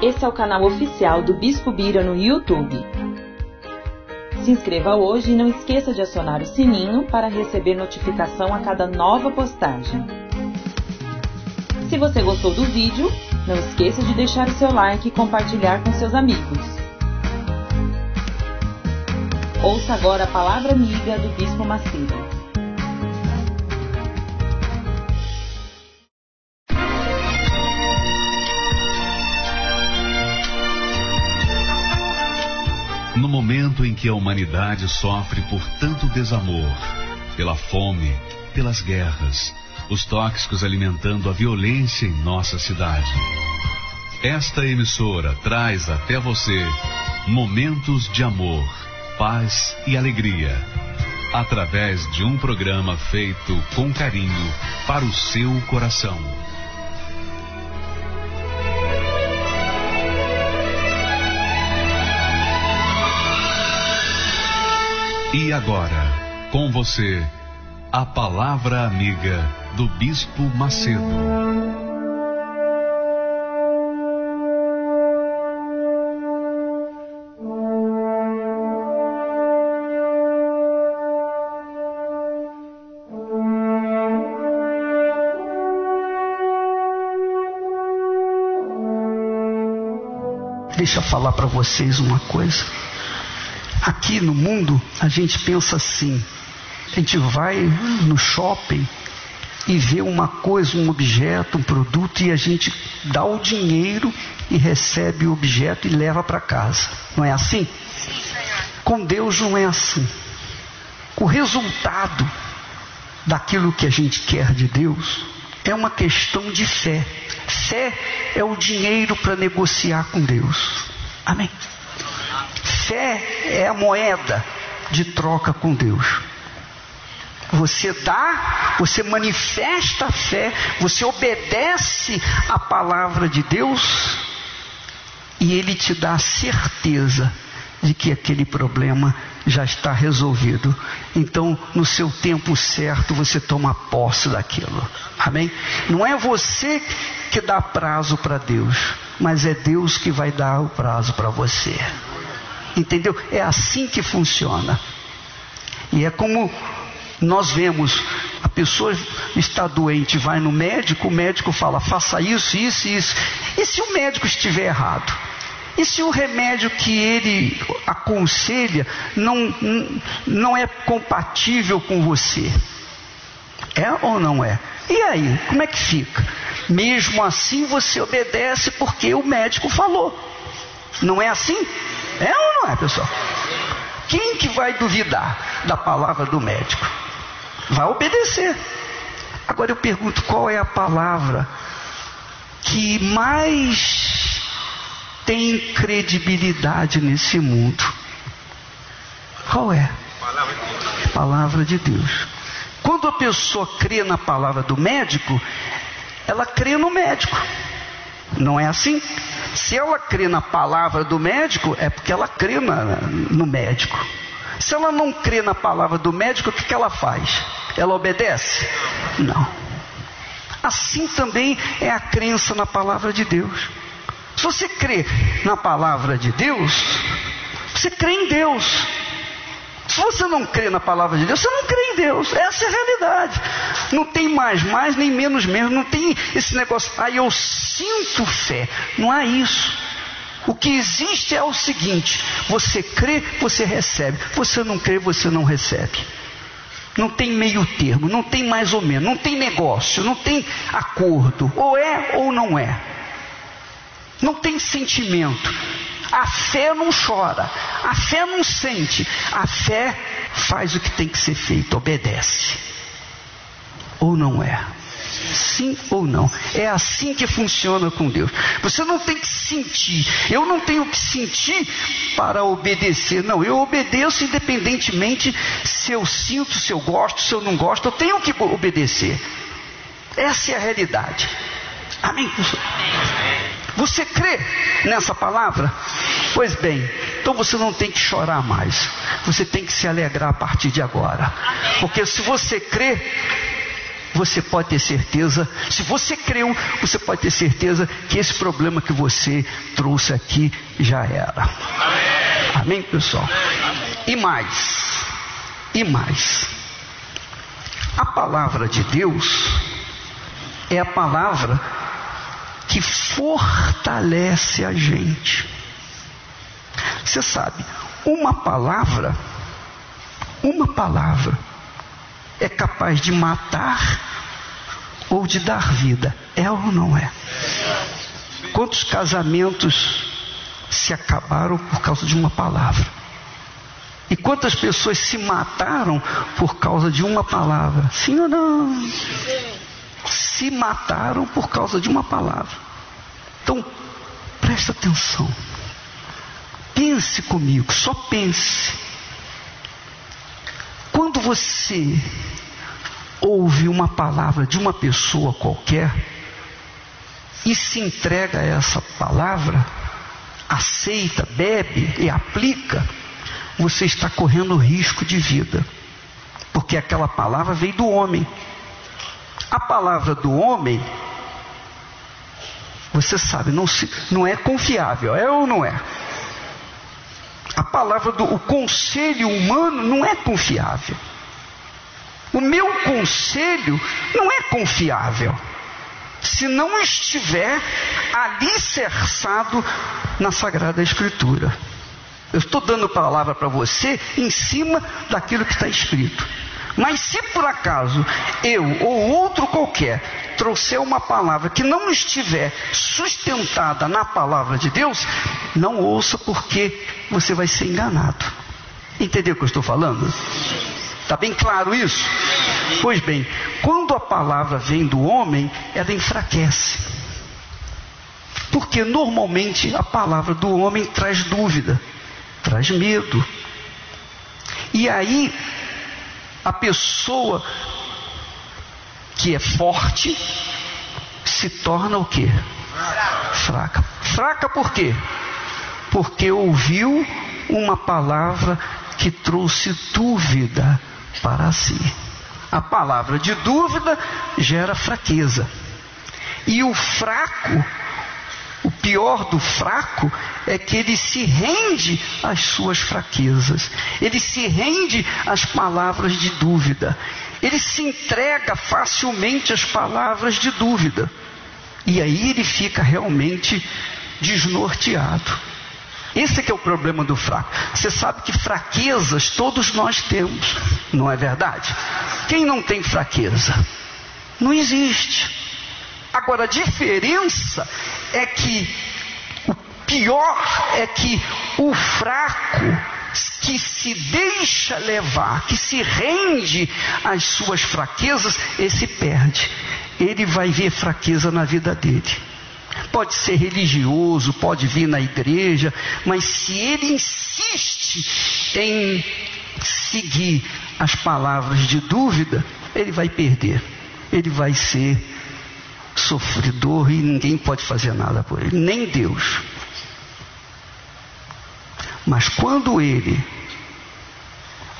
Esse é o canal oficial do Bispo Bira no YouTube. Se inscreva hoje e não esqueça de acionar o sininho para receber notificação a cada nova postagem. Se você gostou do vídeo, não esqueça de deixar o seu like e compartilhar com seus amigos. Ouça agora a palavra amiga do Bispo Macedo. No momento em que a humanidade sofre por tanto desamor, pela fome, pelas guerras, os tóxicos alimentando a violência em nossa cidade, esta emissora traz até você momentos de amor, paz e alegria, através de um programa feito com carinho para o seu coração. E agora, com você, a palavra amiga do Bispo Macedo. Deixa eu falar para vocês uma coisa. Aqui no mundo, a gente pensa assim, a gente vai no shopping e vê uma coisa, um objeto, um produto, e a gente dá o dinheiro e recebe o objeto e leva para casa. Não é assim? Sim, senhor. Com Deus não é assim. O resultado daquilo que a gente quer de Deus é uma questão de fé. Fé é o dinheiro para negociar com Deus. Amém? Fé é a moeda de troca com Deus. Você dá, você manifesta a fé, você obedece à palavra de Deus e Ele te dá a certeza de que aquele problema já está resolvido. Então, no seu tempo certo, você toma posse daquilo. Amém? Não é você que dá prazo para Deus, mas é Deus que vai dar o prazo para você. Entendeu? É assim que funciona. E é como nós vemos, a pessoa está doente, vai no médico, o médico fala, faça isso, isso e isso. E se o médico estiver errado? E se o remédio que ele aconselha não é compatível com você? É ou não é? E aí, como é que fica? Mesmo assim você obedece porque o médico falou. Não é assim? É ou não é, pessoal? Quem que vai duvidar da palavra do médico? Vai obedecer. Agora eu pergunto, qual é a palavra que mais tem credibilidade nesse mundo? Qual é? Palavra de Deus. Quando a pessoa crê na palavra do médico, ela crê no médico. Não é assim? Se ela crê na palavra do médico, é porque ela crê no médico. Se ela não crê na palavra do médico, o que ela faz? Ela obedece? Não. Assim também é a crença na palavra de Deus. Se você crê na palavra de Deus, você crê em Deus. Se você não crê na palavra de Deus, você não crê em Deus. Essa é a realidade. Não tem mais nem menos. Não tem esse negócio, eu sinto fé. Não há isso. O que existe é o seguinte: você crê, você recebe. Você não crê, você não recebe. Não tem meio termo, não tem mais ou menos, não tem negócio, não tem acordo. Ou é ou não é. Não tem sentimento. A fé não chora, a fé não sente, a fé faz o que tem que ser feito, obedece. Ou não é? Sim ou não? É assim que funciona com Deus. Você não tem que sentir. Eu não tenho que sentir para obedecer. Não, eu obedeço independentemente se eu sinto, se eu gosto, se eu não gosto. Eu tenho que obedecer. Essa é a realidade. Amém? Você crê nessa palavra? Pois bem, então você não tem que chorar mais. Você tem que se alegrar a partir de agora. Porque se você crê, você pode ter certeza, se você creu, você pode ter certeza que esse problema que você trouxe aqui já era. Amém, pessoal? E mais, a palavra de Deus é a palavra que fortalece a gente. Você sabe, uma palavra é capaz de matar ou de dar vida. É ou não é? Quantos casamentos se acabaram por causa de uma palavra? E quantas pessoas se mataram por causa de uma palavra? Sim ou não? Se mataram por causa de uma palavra. Então, presta atenção. Pense comigo, só pense. Quando você ouve uma palavra de uma pessoa qualquer e se entrega a essa palavra, aceita, bebe e aplica, você está correndo risco de vida, porque aquela palavra veio do homem. A palavra do homem, você sabe, não é confiável, é ou não é? A palavra o conselho humano não é confiável. O meu conselho não é confiável se não estiver alicerçado na Sagrada Escritura. Eu estou dando palavra para você em cima daquilo que está escrito. Mas se por acaso eu ou outro qualquer trouxer uma palavra que não estiver sustentada na palavra de Deus, não ouça, porque você vai ser enganado. Entendeu o que eu estou falando? Está bem claro isso? Pois bem, quando a palavra vem do homem, ela enfraquece. Porque normalmente a palavra do homem traz dúvida, traz medo. E aí a pessoa que é forte se torna o quê? Fraca. Fraca por quê? Porque ouviu uma palavra que trouxe dúvida para si. A palavra de dúvida gera fraqueza. E o fraco, o pior do fraco é que ele se rende às suas fraquezas. Ele se rende às palavras de dúvida. Ele se entrega facilmente às palavras de dúvida. E aí ele fica realmente desnorteado. Esse que é o problema do fraco. Você sabe que fraquezas todos nós temos, não é verdade? Quem não tem fraqueza? Não existe. Agora a diferença é que o pior é que o fraco que se deixa levar, que se rende às suas fraquezas, esse perde. Ele vai ver fraqueza na vida dele. Pode ser religioso, pode vir na igreja, mas se ele insiste em seguir as palavras de dúvida, ele vai perder. Ele vai ser sofredor e ninguém pode fazer nada por ele, nem Deus. Mas quando ele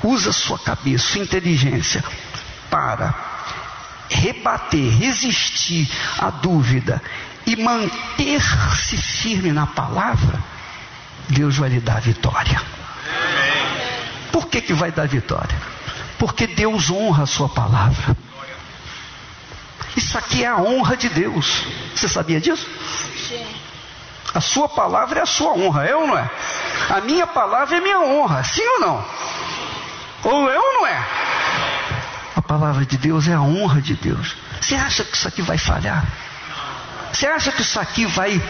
usa sua cabeça, sua inteligência para rebater, resistir à dúvida e manter-se firme na palavra, Deus vai lhe dar vitória. Por que vai dar vitória? Porque Deus honra a sua palavra. Isso aqui é a honra de Deus. Você sabia disso? Sim. A sua palavra é a sua honra, é ou não é? A minha palavra é minha honra, sim ou não? Ou é ou não é? A palavra de Deus é a honra de Deus. Você acha que isso aqui vai falhar? Você acha que isso aqui vai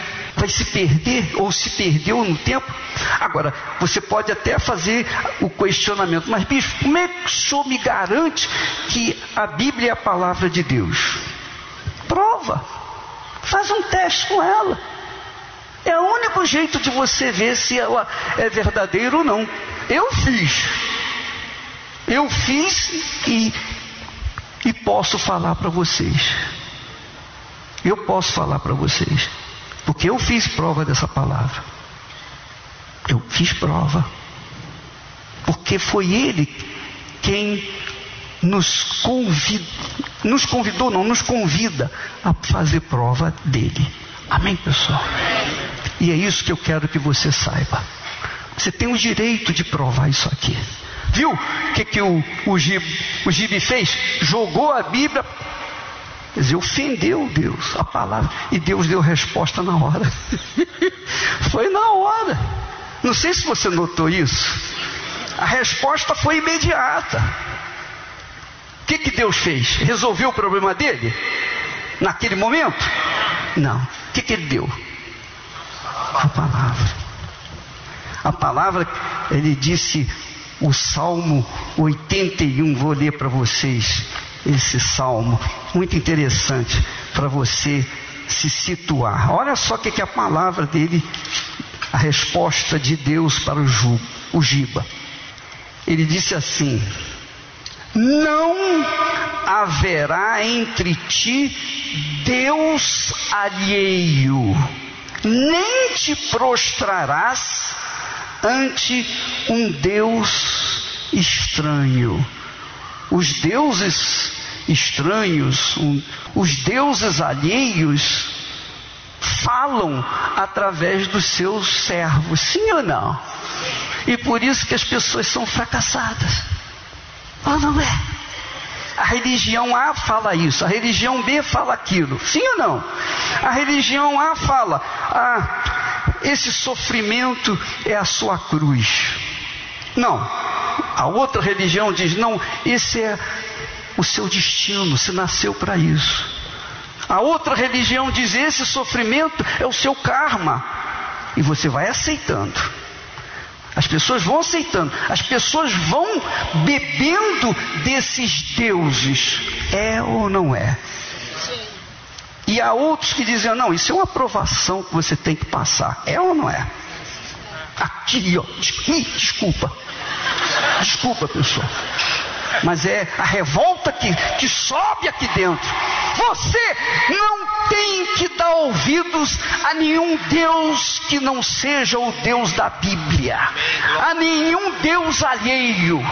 se perder, ou se perdeu no tempo? Agora, você pode até fazer o questionamento, mas bispo, como é que o senhor me garante que a Bíblia é a palavra de Deus? Prova, faz um teste com ela. É o único jeito de você ver se ela é verdadeira ou não. Eu fiz e posso falar para vocês. Eu posso falar para vocês, porque eu fiz prova dessa palavra. Eu fiz prova, porque foi ele quem nos convida a fazer prova dele. Amém, pessoal? E é isso que eu quero que você saiba. Você tem o direito de provar isso aqui. Viu o que o Gibe fez? Jogou a Bíblia, quer dizer, ofendeu Deus, a palavra, e Deus deu resposta na hora. Foi na hora. Não sei se você notou isso. A resposta foi imediata. O que Deus fez? Resolveu o problema dele? Naquele momento? Não. O que ele deu? A palavra. A palavra, ele disse, o Salmo 81, vou ler para vocês esse salmo, muito interessante para você se situar. Olha só o que a palavra dele, a resposta de Deus para o Giba. Ele disse assim: não haverá entre ti Deus alheio, nem te prostrarás ante um Deus estranho. Os deuses estranhos, os deuses alheios, falam através dos seus servos, sim ou não? E por isso que as pessoas são fracassadas. Ou não é? A religião A fala isso, a religião B fala aquilo, sim ou não? A religião A fala: esse sofrimento é a sua cruz. Não. A outra religião diz: não, esse é o seu destino, você nasceu para isso. A outra religião diz: esse sofrimento é o seu karma. E você vai aceitando. As pessoas vão aceitando. As pessoas vão bebendo desses deuses. É ou não é? E há outros que dizem: não, isso é uma aprovação que você tem que passar. É ou não é? Aqui, ó. Desculpa, pessoal. Mas é a revolta que sobe aqui dentro. Você não tem que dar ouvidos a nenhum Deus que não seja o Deus da Bíblia, a nenhum Deus alheio.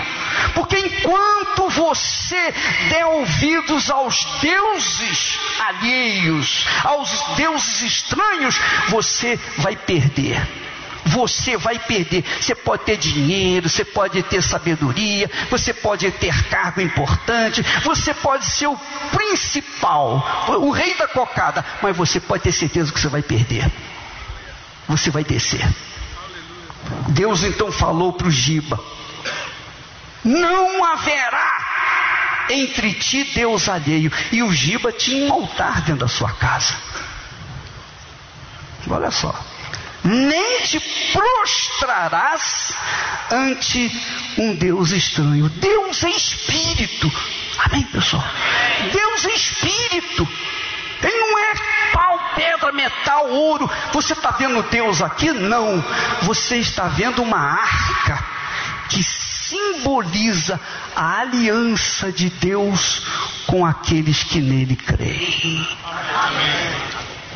Porque enquanto você der ouvidos aos deuses alheios, aos deuses estranhos, você vai perder. Você vai perder. Você pode ter dinheiro, você pode ter sabedoria, você pode ter cargo importante, você pode ser o principal, o rei da cocada, mas você pode ter certeza que você vai perder. Você vai descer. Deus então falou para o Giba: não haverá entre ti Deus alheio. E o Giba tinha um altar dentro da sua casa. Olha só: nem te prostrarás ante um Deus estranho. Deus é espírito. Amém, pessoal? Deus é espírito. Ele não é pau, pedra, metal, ouro. Você está vendo Deus aqui? Não. Você está vendo uma arca que simboliza a aliança de Deus com aqueles que nele creem.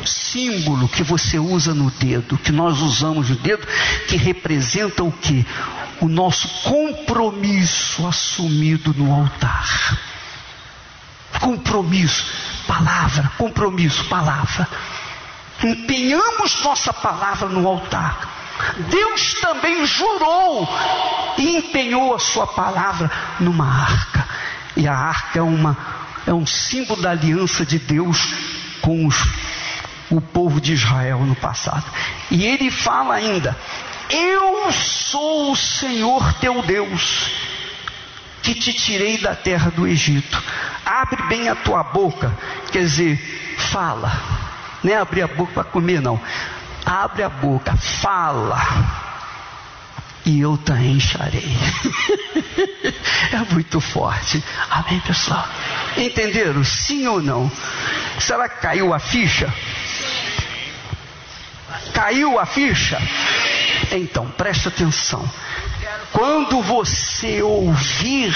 Símbolo que você usa no dedo, que nós usamos no dedo, que representa o que? O nosso compromisso assumido no altar. Compromisso, palavra, compromisso, palavra. Empenhamos nossa palavra no altar. Deus também jurou e empenhou a sua palavra numa arca. E a arca é um símbolo da aliança de Deus com o povo de Israel no passado. E ele fala ainda: eu sou o Senhor teu Deus, que te tirei da terra do Egito. Abre bem a tua boca. Quer dizer, fala. Não é abrir a boca para comer, não. Abre a boca, fala, e eu te encherei. É muito forte. Amém, pessoal? Entenderam? Sim ou não? Será que caiu a ficha? Caiu a ficha? Então, preste atenção. Quando você ouvir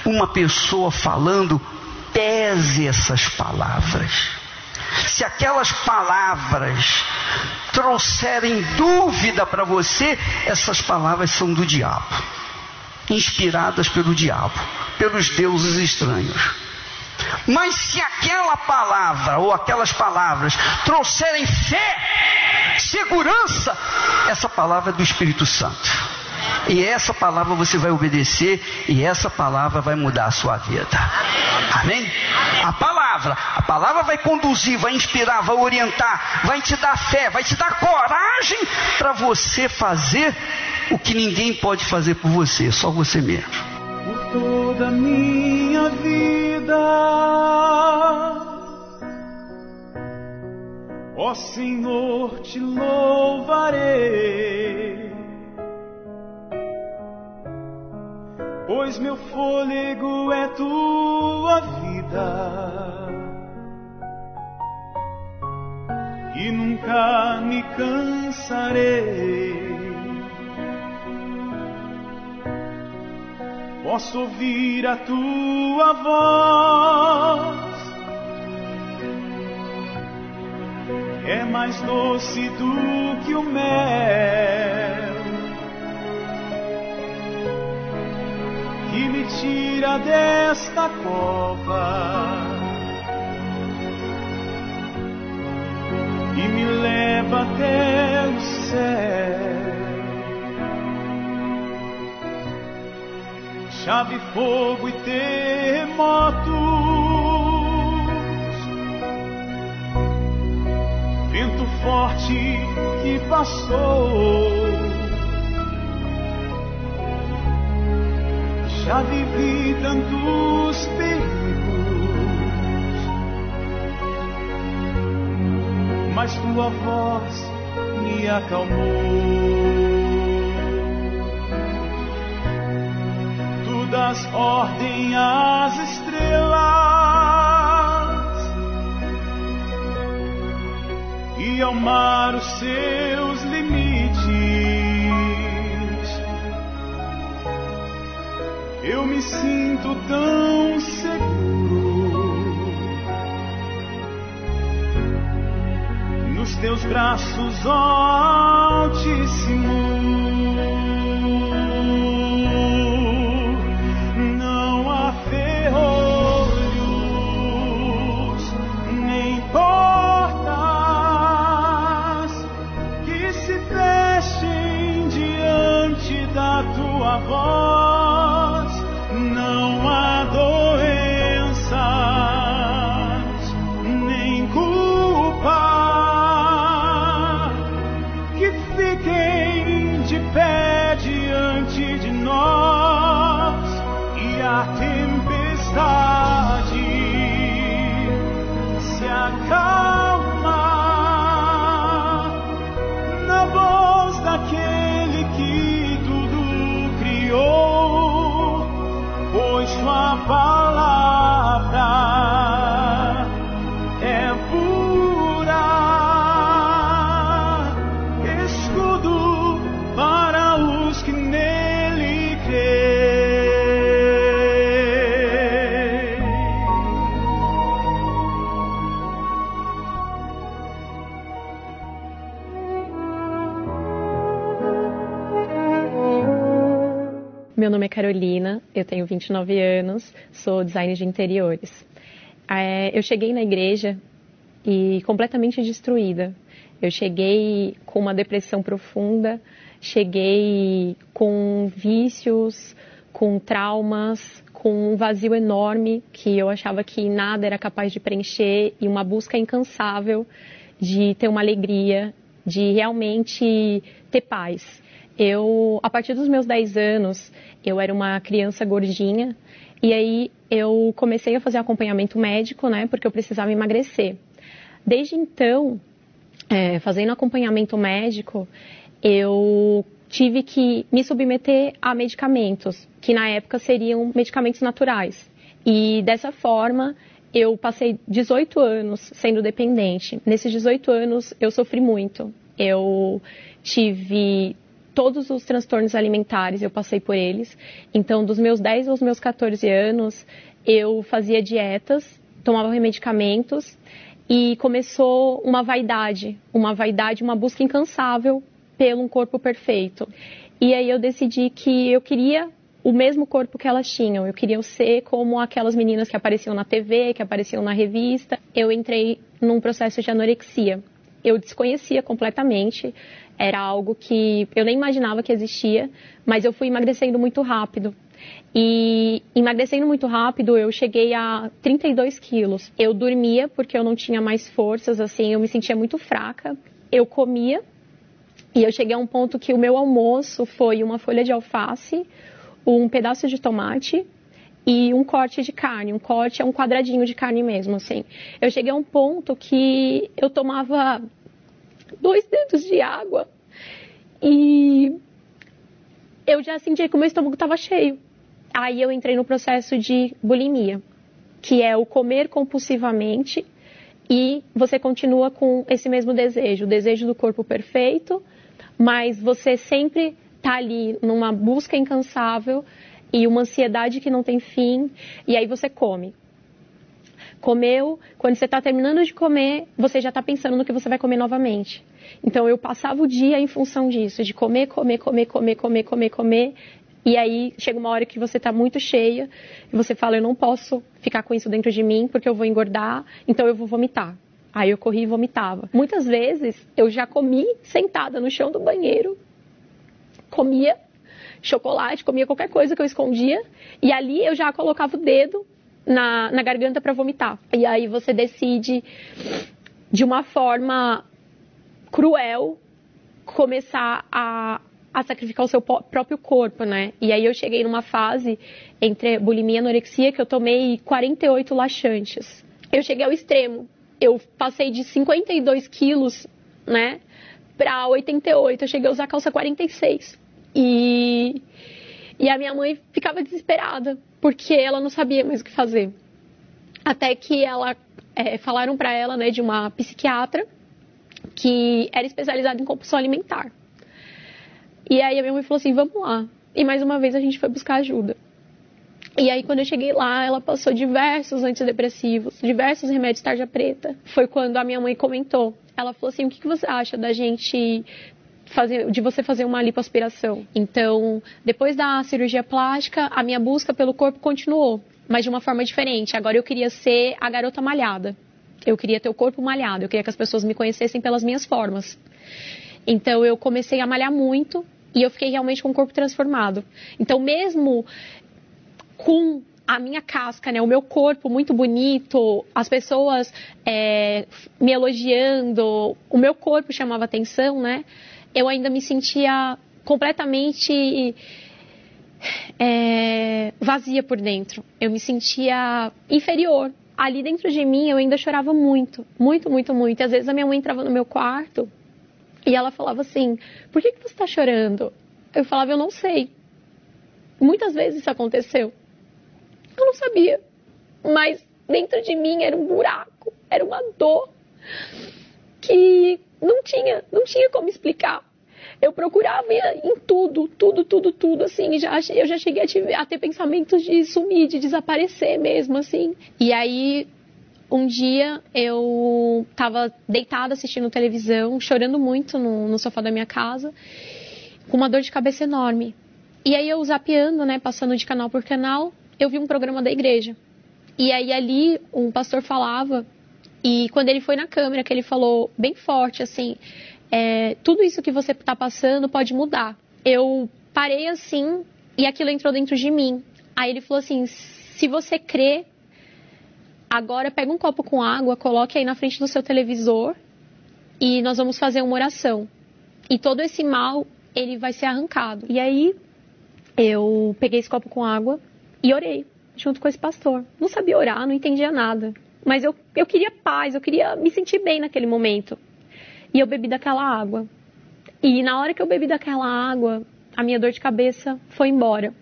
uma pessoa falando, pese essas palavras. Se aquelas palavras trouxerem dúvida para você, essas palavras são do diabo. inspiradas pelo diabo, pelos deuses estranhos. Mas se aquela palavra ou aquelas palavras trouxerem fé, segurança, essa palavra é do Espírito Santo. E essa palavra você vai obedecer, e essa palavra vai mudar a sua vida. Amém? A palavra vai conduzir, vai inspirar, vai orientar, vai te dar fé, vai te dar coragem para você fazer o que ninguém pode fazer por você, só você mesmo. Por toda a minha vida, ó Senhor, te louvarei, pois meu fôlego é tua vida, e nunca me cansarei. Posso ouvir a tua voz, é mais doce do que o mel, que me tira desta cova e me leva até o céu. Chave, fogo e terremotos, vento forte que passou, já vivi tantos perigos, mas tua voz me acalmou. Das ordem às estrelas e ao mar os seus limites. Eu me sinto tão seguro nos teus braços, ó Altíssimo. Voz, não há doenças, nem culpa que fiquem de pé diante de nós, e a tempestade se acalma na voz daquele que pois sua palavra é pura, escudo para os que nele creem. Meu nome é Carolina, eu tenho 29 anos, sou designer de interiores. Eu cheguei na igreja e completamente destruída. Eu cheguei com uma depressão profunda, cheguei com vícios, com traumas, com um vazio enorme que eu achava que nada era capaz de preencher, e uma busca incansável de ter uma alegria, de realmente ter paz. A partir dos meus 10 anos, eu era uma criança gordinha, e aí eu comecei a fazer acompanhamento médico, né, porque eu precisava emagrecer. Desde então, fazendo acompanhamento médico, eu tive que me submeter a medicamentos, que na época seriam medicamentos naturais. E dessa forma, eu passei 18 anos sendo dependente. Nesses 18 anos, eu sofri muito. Eu tive todos os transtornos alimentares, eu passei por eles. Então, dos meus 10 aos meus 14 anos, eu fazia dietas, tomava medicamentos, e começou uma vaidade, uma busca incansável pelo um corpo perfeito. E aí eu decidi que eu queria o mesmo corpo que elas tinham. Eu queria ser como aquelas meninas que apareciam na TV, que apareciam na revista. Eu entrei num processo de anorexia. Eu desconhecia completamente, era algo que eu nem imaginava que existia, mas eu fui emagrecendo muito rápido. E emagrecendo muito rápido, eu cheguei a 32 quilos. Eu dormia porque eu não tinha mais forças, assim, eu me sentia muito fraca. Eu comia e eu cheguei a um ponto que o meu almoço foi uma folha de alface, um pedaço de tomate e um corte de carne. Um corte é um quadradinho de carne mesmo, assim. Eu cheguei a um ponto que eu tomava 2 dedos de água e eu já sentia que o meu estômago estava cheio. Aí eu entrei no processo de bulimia, que é o comer compulsivamente e você continua com esse mesmo desejo, o desejo do corpo perfeito, mas você sempre está ali numa busca incansável e uma ansiedade que não tem fim, e aí você come. Comeu, quando você está terminando de comer, você já está pensando no que você vai comer novamente. Então eu passava o dia em função disso, de comer, e aí chega uma hora que você está muito cheia e você fala, eu não posso ficar com isso dentro de mim porque eu vou engordar, então eu vou vomitar. Aí eu corri e vomitava. Muitas vezes eu já comi sentada no chão do banheiro, comia chocolate, comia qualquer coisa que eu escondia e ali eu já colocava o dedo na garganta para vomitar. E aí você decide, de uma forma cruel, começar a sacrificar o seu próprio corpo, né? E aí eu cheguei numa fase entre bulimia e anorexia que eu tomei 48 laxantes. Eu cheguei ao extremo. Eu passei de 52 quilos, né, para 88. Eu cheguei a usar calça 46. E a minha mãe ficava desesperada, porque ela não sabia mais o que fazer. Até que falaram para ela, né, de uma psiquiatra que era especializada em compulsão alimentar. E aí a minha mãe falou assim, vamos lá. E mais uma vez a gente foi buscar ajuda. E aí quando eu cheguei lá, ela passou diversos antidepressivos, diversos remédios tarja preta. Foi quando a minha mãe comentou. Ela falou assim, o que você acha de você fazer uma lipoaspiração? Então, depois da cirurgia plástica, a minha busca pelo corpo continuou, mas de uma forma diferente. Agora eu queria ser a garota malhada. Eu queria ter o corpo malhado, eu queria que as pessoas me conhecessem pelas minhas formas. Então eu comecei a malhar muito e eu fiquei realmente com o corpo transformado. Então mesmo com a minha casca, né, o meu corpo muito bonito, as pessoas me elogiando, o meu corpo chamava atenção, né? Eu ainda me sentia completamente vazia por dentro. Eu me sentia inferior. Ali dentro de mim eu ainda chorava muito. E às vezes a minha mãe entrava no meu quarto e ela falava assim, por que você está chorando? Eu falava, eu não sei. Muitas vezes isso aconteceu. Eu não sabia. Mas dentro de mim era um buraco, era uma dor que não tinha como explicar. Eu procurava em tudo, assim, eu já cheguei a ter pensamentos de sumir, de desaparecer mesmo, assim. E aí, um dia, eu tava deitada assistindo televisão, chorando muito no sofá da minha casa, com uma dor de cabeça enorme. E aí, eu zapeando, né, passando de canal por canal, eu vi um programa da igreja. E aí, ali, um pastor falava, e quando ele foi na câmera, que ele falou bem forte, assim, tudo isso que você está passando pode mudar. Eu parei assim e aquilo entrou dentro de mim. Aí ele falou assim, se você crê, agora pega um copo com água, coloque aí na frente do seu televisor e nós vamos fazer uma oração. E todo esse mal, ele vai ser arrancado. E aí eu peguei esse copo com água e orei junto com esse pastor. Não sabia orar, não entendia nada. Mas eu queria paz, eu queria me sentir bem naquele momento. E eu bebi daquela água. E na hora que eu bebi daquela água, a minha dor de cabeça foi embora.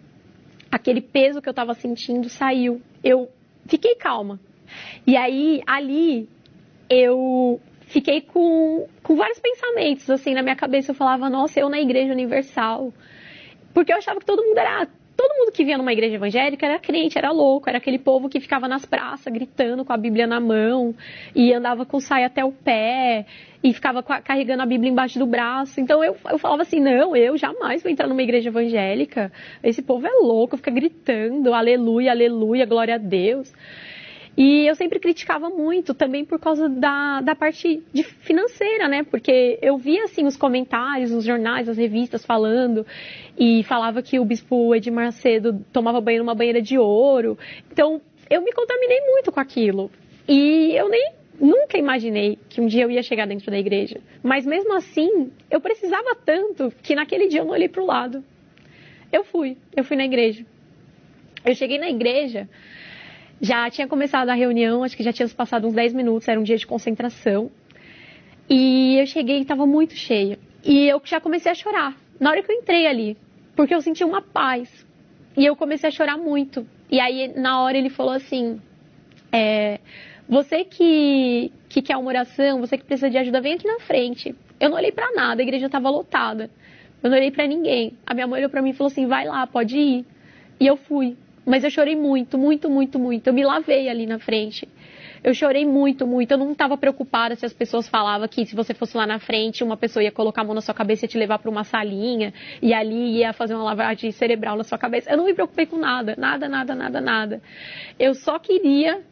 Aquele peso que eu estava sentindo saiu. Eu fiquei calma. E aí, ali, eu fiquei com vários pensamentos, assim, na minha cabeça. Eu falava, nossa, eu na Igreja Universal. Porque eu achava que todo mundo era todo mundo que vinha numa igreja evangélica era crente, era louco, era aquele povo que ficava nas praças gritando com a Bíblia na mão e andava com saia até o pé e ficava carregando a Bíblia embaixo do braço. Então eu falava assim, não, eu jamais vou entrar numa igreja evangélica, esse povo é louco, fica gritando, aleluia, aleluia, glória a Deus. E eu sempre criticava muito, também por causa da parte financeira, né? Porque eu via, assim, os comentários nos jornais, as revistas falando, e falava que o bispo Edmar Macedo tomava banho numa banheira de ouro. Então, eu me contaminei muito com aquilo. E eu nunca imaginei que um dia eu ia chegar dentro da igreja. Mas mesmo assim, eu precisava tanto que naquele dia eu não olhei para o lado. Eu fui na igreja. Eu cheguei na igreja... Já tinha começado a reunião, acho que já tinha passado uns 10 minutos, era um dia de concentração. E eu cheguei e estava muito cheia. E eu já comecei a chorar, na hora que eu entrei ali, porque eu senti uma paz. E eu comecei a chorar muito. E aí, na hora, ele falou assim, você que quer uma oração, você que precisa de ajuda, vem aqui na frente. Eu não olhei para nada, a igreja estava lotada. Eu não olhei para ninguém. A minha mãe olhou para mim e falou assim, vai lá, pode ir. E eu fui. Mas eu chorei muito, muito, muito, muito. Eu me lavei ali na frente. Eu chorei muito, muito. Eu não estava preocupada se as pessoas falavam que se você fosse lá na frente, uma pessoa ia colocar a mão na sua cabeça e te levar para uma salinha. E ali ia fazer uma lavagem cerebral na sua cabeça. Eu não me preocupei com nada. Nada, nada, nada, nada. Eu só queria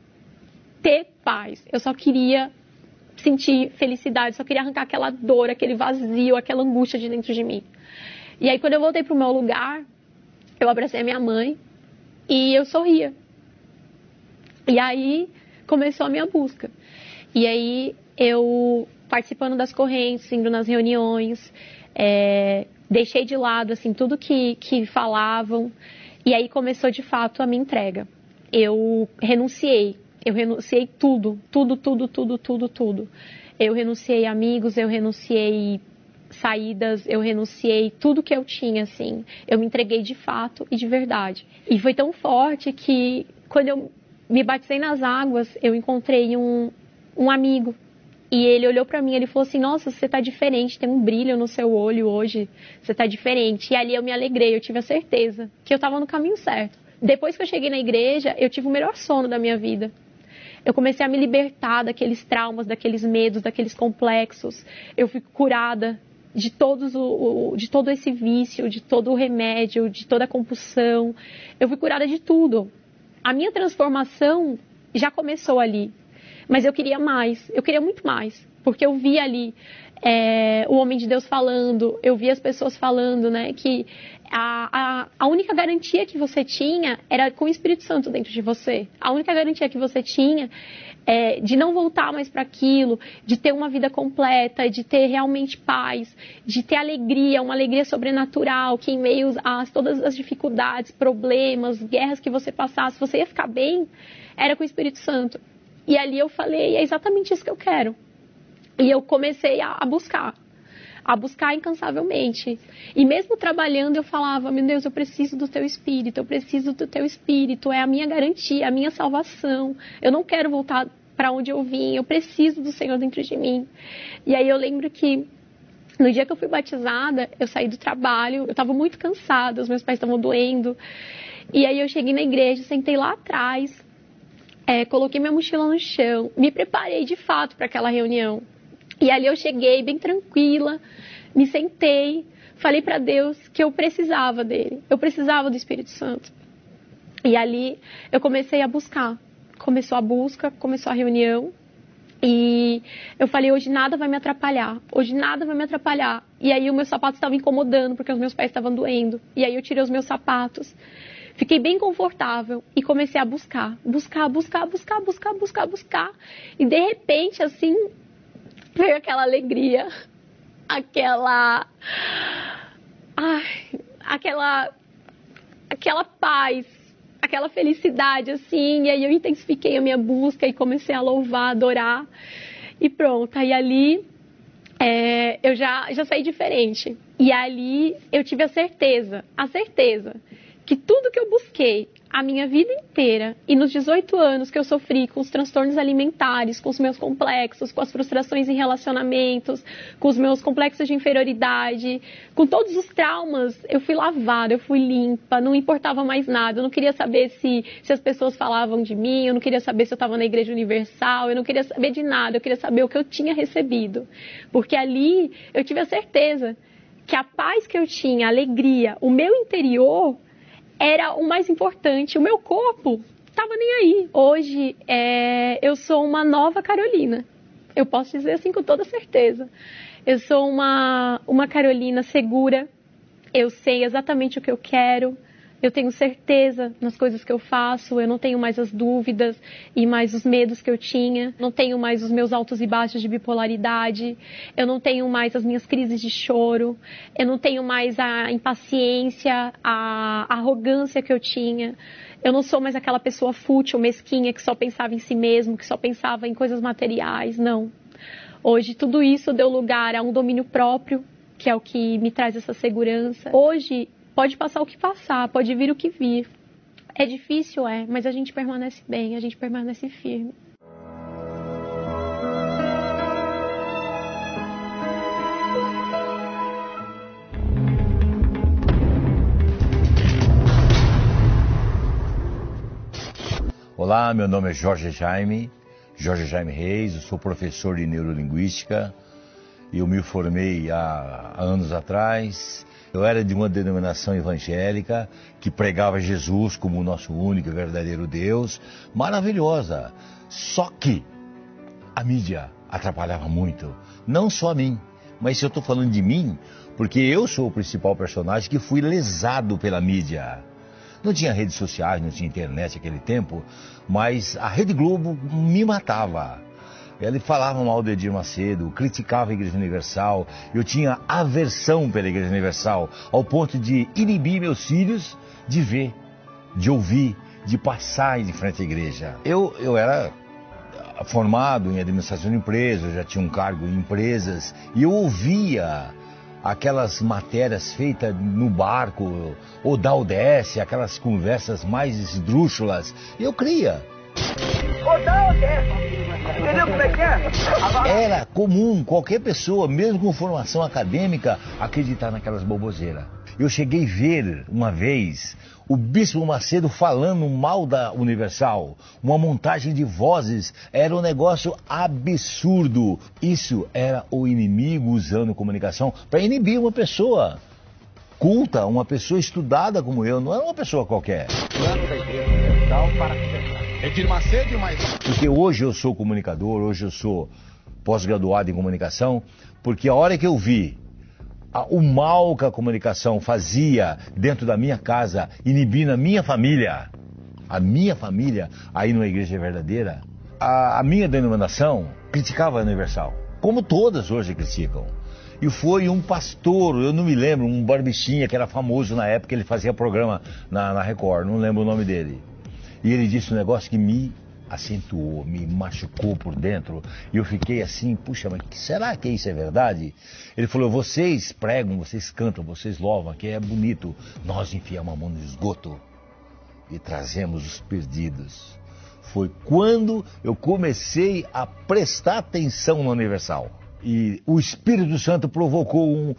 ter paz. Eu só queria sentir felicidade. Só queria arrancar aquela dor, aquele vazio, aquela angústia de dentro de mim. E aí, quando eu voltei para o meu lugar, eu abracei a minha mãe. E eu sorria. E aí começou a minha busca. E aí eu, participando das correntes, indo nas reuniões, deixei de lado assim, tudo que falavam. E aí começou de fato a minha entrega. Eu renunciei tudo. Eu renunciei amigos, eu renunciei saídas, eu renunciei tudo que eu tinha, assim. Eu me entreguei de fato e de verdade. E foi tão forte que, quando eu me batizei nas águas, eu encontrei um amigo. E ele olhou pra mim, ele falou assim, nossa, você tá diferente, tem um brilho no seu olho hoje, você tá diferente. E ali eu me alegrei, eu tive a certeza que eu tava no caminho certo. Depois que eu cheguei na igreja, eu tive o melhor sono da minha vida. Eu comecei a me libertar daqueles traumas, daqueles medos, daqueles complexos. Eu fui curada de todo esse vício, de todo o remédio, de toda a compulsão. Eu fui curada de tudo. A minha transformação já começou ali. Mas eu queria mais, eu queria muito mais. Porque eu via ali o homem de Deus falando, eu via as pessoas falando, né, que a única garantia que você tinha era com o Espírito Santo dentro de você. A única garantia que você tinha de não voltar mais para aquilo, de ter uma vida completa, de ter realmente paz, de ter alegria, uma alegria sobrenatural, que em meio a todas as dificuldades, problemas, guerras que você passasse, você ia ficar bem, era com o Espírito Santo. E ali eu falei, é exatamente isso que eu quero. E eu comecei a buscar incansavelmente. E mesmo trabalhando, eu falava, meu Deus, eu preciso do teu Espírito, é a minha garantia, a minha salvação. Eu não quero voltar para onde eu vim, eu preciso do Senhor dentro de mim. E aí eu lembro que, no dia que eu fui batizada, eu saí do trabalho, eu estava muito cansada, os meus pais estavam doendo. E aí eu cheguei na igreja, sentei lá atrás, coloquei minha mochila no chão, me preparei de fato para aquela reunião. E ali eu cheguei bem tranquila, me sentei, falei para Deus que eu precisava dele, eu precisava do Espírito Santo. E ali eu comecei a buscar, começou a busca, começou a reunião, e eu falei, hoje nada vai me atrapalhar. E aí o meu sapato estava incomodando, porque os meus pés estavam doendo, e aí eu tirei os meus sapatos. Fiquei bem confortável e comecei a buscar. E de repente, assim, veio aquela alegria, aquela paz, aquela felicidade, assim. E aí eu intensifiquei a minha busca e comecei a louvar, adorar. E pronto, aí ali eu já saí diferente. E ali eu tive a certeza que tudo que eu busquei, a minha vida inteira e nos 18 anos que eu sofri com os transtornos alimentares, com os meus complexos, com as frustrações em relacionamentos, com os meus complexos de inferioridade, com todos os traumas, eu fui lavada, eu fui limpa, não importava mais nada, eu não queria saber se as pessoas falavam de mim, eu não queria saber se eu estava na Igreja Universal, eu não queria saber de nada, eu queria saber o que eu tinha recebido, porque ali eu tive a certeza que a paz que eu tinha, a alegria, o meu interior era o mais importante. O meu corpo estava nem aí. Hoje, eu sou uma nova Carolina. Eu posso dizer assim com toda certeza. Eu sou uma Carolina segura. Eu sei exatamente o que eu quero. Eu tenho certeza nas coisas que eu faço. Eu não tenho mais as dúvidas e mais os medos que eu tinha. Não tenho mais os meus altos e baixos de bipolaridade. Eu não tenho mais as minhas crises de choro. Eu não tenho mais a impaciência, a arrogância que eu tinha. Eu não sou mais aquela pessoa fútil, mesquinha, que só pensava em si mesmo, que só pensava em coisas materiais. Não. Hoje tudo isso deu lugar a um domínio próprio, que é o que me traz essa segurança. Hoje pode passar o que passar, pode vir o que vir. É difícil, mas a gente permanece bem, a gente permanece firme. Olá, meu nome é Jorge Jaime Reis, eu sou professor de neurolinguística. Eu me formei há anos atrás. Eu era de uma denominação evangélica que pregava Jesus como o nosso único e verdadeiro Deus, maravilhosa. Só que a mídia atrapalhava muito, não só a mim, mas eu estou falando de mim, porque eu sou o principal personagem que fui lesado pela mídia. Não tinha redes sociais, não tinha internet naquele tempo, mas a Rede Globo me matava. Ele falava mal do Edir Macedo, criticava a Igreja Universal. Eu tinha aversão pela Igreja Universal, ao ponto de inibir meus filhos de ver, de ouvir, de passar em frente à igreja. Eu era formado em administração de empresas, eu já tinha um cargo em empresas, e eu ouvia aquelas matérias feitas no barco, ou da ODS, aquelas conversas mais esdrúxulas, e eu cria. Entendeu como é que é? Era comum qualquer pessoa, mesmo com formação acadêmica, acreditar naquelas boboseiras. Eu cheguei a ver uma vez o Bispo Macedo falando mal da Universal, uma montagem de vozes, era um negócio absurdo. Isso era o inimigo usando comunicação para inibir uma pessoa culta, uma pessoa estudada como eu, não é uma pessoa qualquer. Plano da Igreja Universal para Edir Macedo e mais. Porque hoje eu sou comunicador, hoje eu sou pós-graduado em comunicação, porque a hora que eu vi o mal que a comunicação fazia dentro da minha casa, inibindo a minha família, aí numa igreja verdadeira, a minha denominação criticava a Universal, como todas hoje criticam. E foi um pastor, eu não me lembro, um barbichinha que era famoso na época, ele fazia programa na Record, não lembro o nome dele. E ele disse um negócio que me acentuou, me machucou por dentro. E eu fiquei assim, puxa, mas será que isso é verdade? Ele falou, vocês pregam, vocês cantam, vocês louvam, que é bonito. Nós enfiamos a mão no esgoto e trazemos os perdidos. Foi quando eu comecei a prestar atenção no Universal. E o Espírito Santo provocou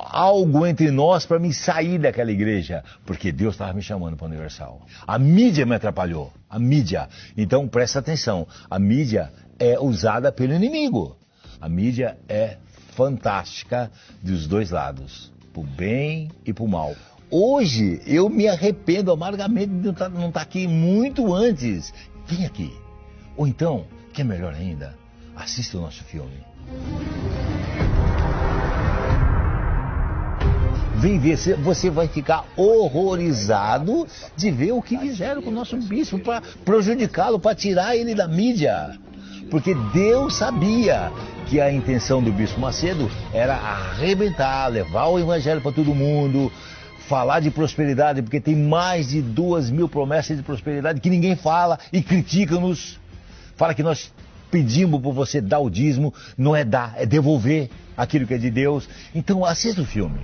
algo entre nós para me sair daquela igreja, porque Deus estava me chamando para o Universal. A mídia me atrapalhou, a mídia. Então presta atenção, a mídia é usada pelo inimigo. A mídia é fantástica dos dois lados, para o bem e para o mal. Hoje eu me arrependo amargamente de não estar aqui muito antes. Vem aqui. Ou então, que é melhor ainda, assista o nosso filme. Vem ver, você vai ficar horrorizado de ver o que fizeram com o nosso bispo para prejudicá-lo, para tirar ele da mídia. Porque Deus sabia que a intenção do Bispo Macedo era arrebentar, levar o evangelho para todo mundo, falar de prosperidade, porque tem mais de 2.000 promessas de prosperidade que ninguém fala e critica-nos. Fala que nós pedimos para você dar o dízimo, não é dar, é devolver aquilo que é de Deus. Então assista o filme.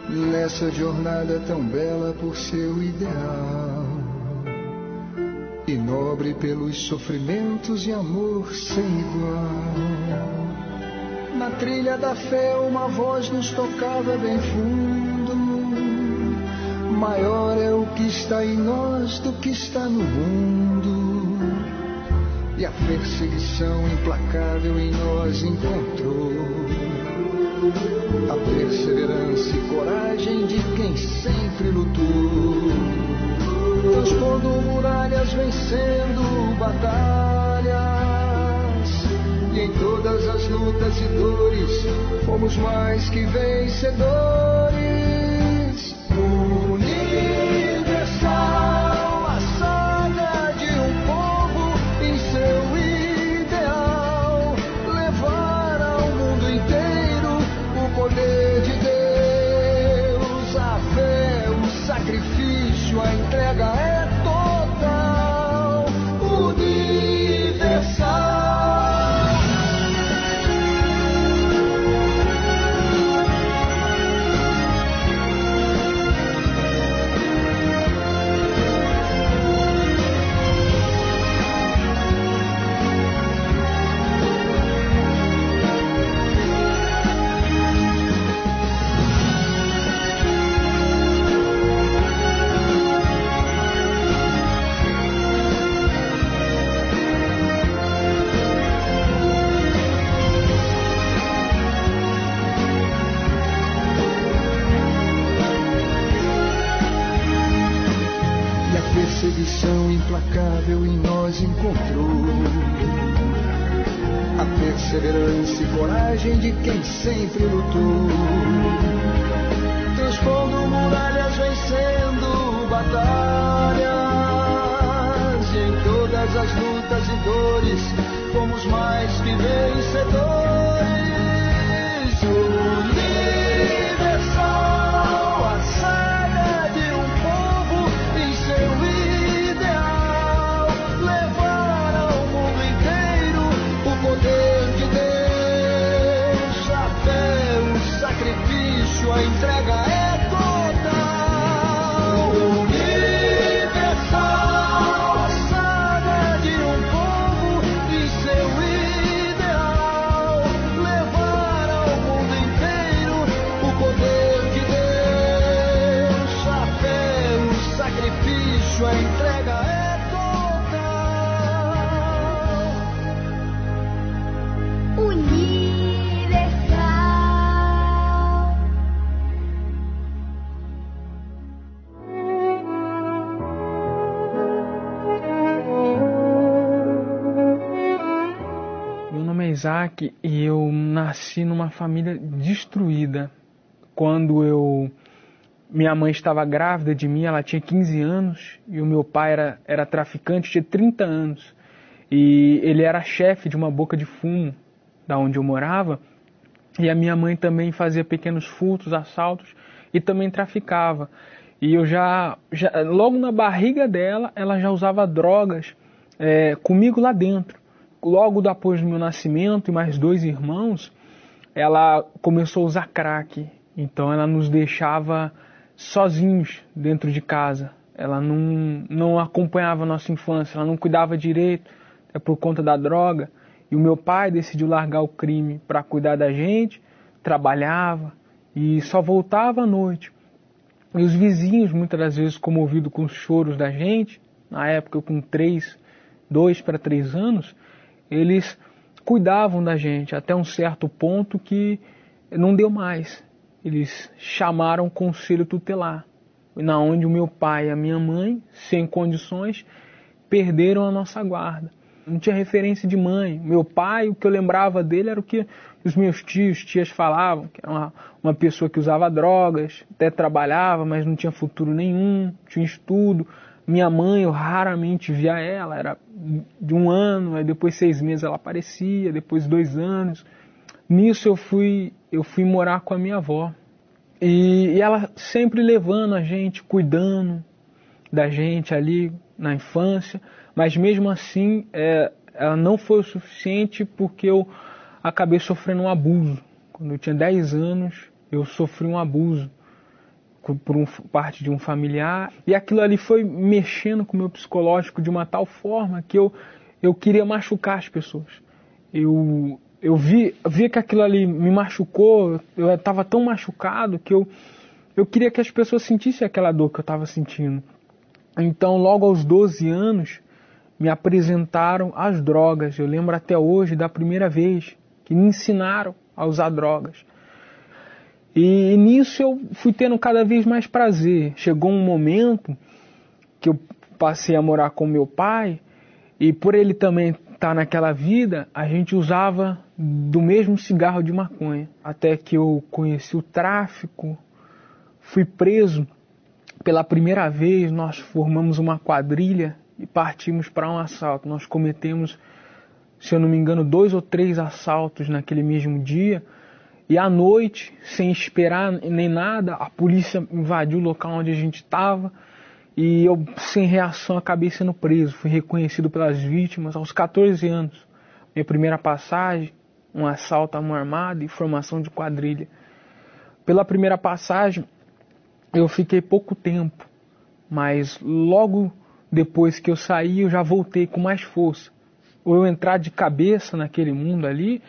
nessa jornada tão bela por seu ideal, e nobre pelos sofrimentos e amor sem igual. Na trilha da fé uma voz nos tocava bem fundo: maior é o que está em nós do que está no mundo. E a perseguição implacável em nós encontrou a perseverança e coragem de quem sempre lutou, transpondo muralhas, vencendo batalhas, e em todas as lutas e dores fomos mais que vencedores. Universal, a saga de um povo em seu ideal, levar ao mundo inteiro o poder de Deus. A fé, o sacrifício, a entrega é total. Universal. Perseguição implacável em nós encontrou a perseverança e coragem de quem sempre lutou, transpondo muralhas, vencendo batalhas, e em todas as lutas e dores fomos mais que vencedores. Universal, a saga de um povo em seu ideal, levar ao mundo inteiro o poder de Deus. A fé, o sacrifício, a entrega é total. Universal, a saga de um povo em seu ideal, levar ao mundo inteiro o poder de Deus. A fé, o sacrifício, a entrega é total. Universal. Meu nome é Isaac e eu nasci numa família destruída. Quando minha mãe estava grávida de mim, ela tinha 15 anos, e o meu pai era traficante, tinha 30 anos. E ele era chefe de uma boca de fumo, da onde eu morava, e a minha mãe também fazia pequenos furtos, assaltos, e também traficava. E eu já logo na barriga dela, ela já usava drogas comigo lá dentro. Logo depois do meu nascimento e mais 2 irmãos, ela começou a usar crack. Então ela nos deixava sozinhos dentro de casa. Ela não acompanhava a nossa infância, ela não cuidava direito, por conta da droga. E o meu pai decidiu largar o crime para cuidar da gente, trabalhava e só voltava à noite. E os vizinhos, muitas das vezes comovidos com os choros da gente, na época eu com 2 para 3 anos, eles cuidavam da gente até um certo ponto que não deu mais. Eles chamaram o conselho tutelar, na onde o meu pai e a minha mãe, sem condições, perderam a nossa guarda. Não tinha referência de mãe. Meu pai, o que eu lembrava dele era o que os meus tias falavam, que era uma pessoa que usava drogas, até trabalhava, mas não tinha futuro nenhum, tinha estudo. Minha mãe, eu raramente via ela, era de 1 ano, aí depois 6 meses ela aparecia, depois 2 anos. Nisso eu fui morar com a minha avó. E ela sempre levando a gente, cuidando da gente ali na infância, mas mesmo assim ela não foi o suficiente, porque eu acabei sofrendo um abuso. Quando eu tinha 10 anos, eu sofri um abuso parte de um familiar. E aquilo ali foi mexendo com o meu psicológico de uma tal forma que eu queria machucar as pessoas. Eu via que aquilo ali me machucou, eu estava tão machucado que eu queria que as pessoas sentissem aquela dor que eu estava sentindo. Então, logo aos 12 anos, me apresentaram às drogas. Eu lembro até hoje da primeira vez que me ensinaram a usar drogas. E nisso eu fui tendo cada vez mais prazer. Chegou um momento que eu passei a morar com meu pai, e por ele também estar naquela vida, a gente usava do mesmo cigarro de maconha. Até que eu conheci o tráfico, fui preso. Pela primeira vez nós formamos uma quadrilha e partimos para um assalto. Nós cometemos, se eu não me engano, 2 ou 3 assaltos naquele mesmo dia. E à noite, sem esperar nem nada, a polícia invadiu o local onde a gente estava. E eu, sem reação, acabei sendo preso. Fui reconhecido pelas vítimas aos 14 anos. Minha primeira passagem, um assalto à mão armada e formação de quadrilha. Pela primeira passagem, eu fiquei pouco tempo. Mas logo depois que eu saí, eu já voltei com mais força. Ou eu entrar de cabeça naquele mundo ali,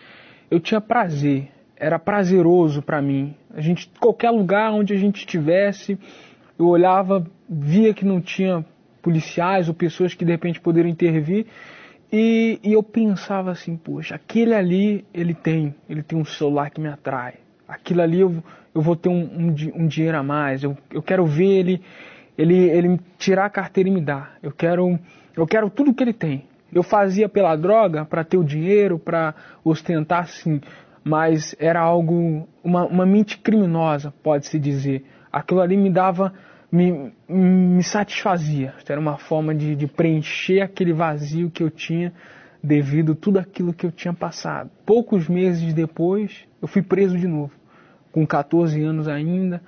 eu tinha prazer. Era prazeroso para mim. Qualquer lugar onde a gente estivesse, eu olhava, via que não tinha policiais ou pessoas que de repente poderiam intervir, e eu pensava assim, poxa, aquele ali, ele tem um celular que me atrai. Aquilo ali eu vou ter um dinheiro a mais. Eu quero ver ele tirar a carteira e me dar. Eu quero tudo que ele tem. Eu fazia pela droga para ter o dinheiro, para ostentar, sim, mas era algo, uma mente criminosa, pode-se dizer. Aquilo ali me satisfazia. Era uma forma de preencher aquele vazio que eu tinha devido a tudo aquilo que eu tinha passado. Poucos meses depois, eu fui preso de novo, com 14 anos ainda,